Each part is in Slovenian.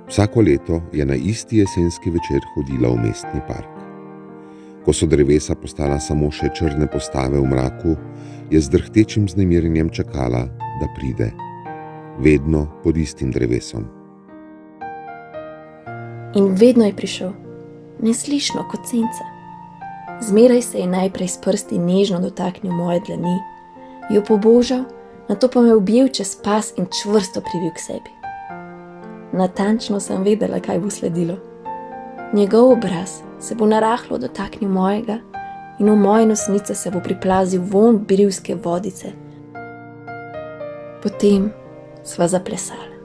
Vsako leto je na isti jesenski večer hodila v mestni park. Ko so drevesa postala samo še črne postave v mraku, je z drhtečim vznemirjenjem čakala, da pride. Vedno pod istim drevesom. In vedno je prišel, neslišno kot senca. Zmeraj se je najprej s prsti nežno dotaknil moje dlani, jo pobožal, nato pa me objel čez pas in čvrsto privil k sebi. Natančno sem vedela, kaj bo sledilo. Njegov obraz se bo narahlo dotaknil mojega in v moje nosnice se bo priplazil vonj brivske vodice. Potem sva zaplesala.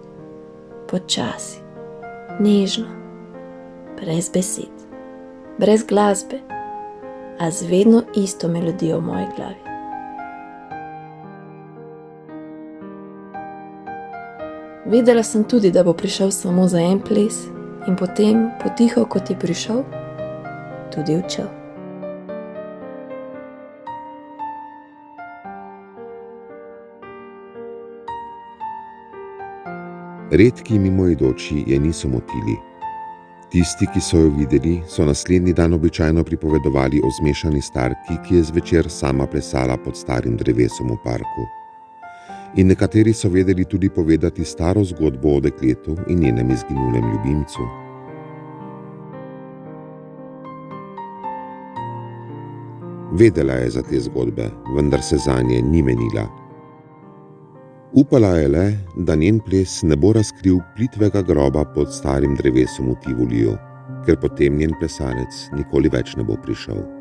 Počasi, nežno, brez besed, brez glasbe, a z vedno isto melodijo v moji glavi. Vedela sem tudi, da bo prišel samo za en ples in potem, potiho kot je prišel, tudi odšel. Redki mimoidoči je niso motili. Tisti, ki so jo videli, so naslednji dan običajno pripovedovali o zmešani starki, ki je zvečer sama plesala pod starim drevesom v parku. In nekateri so vedeli tudi povedati staro zgodbo o dekletu in njenem izginulem ljubimcu. Vedela je za te zgodbe, vendar se zanje ni menila. Upala je le, da njen ples ne bo razkril plitvega groba pod starim drevesom v Tivoliju, ker potem njen plesalec nikoli več ne bo prišel.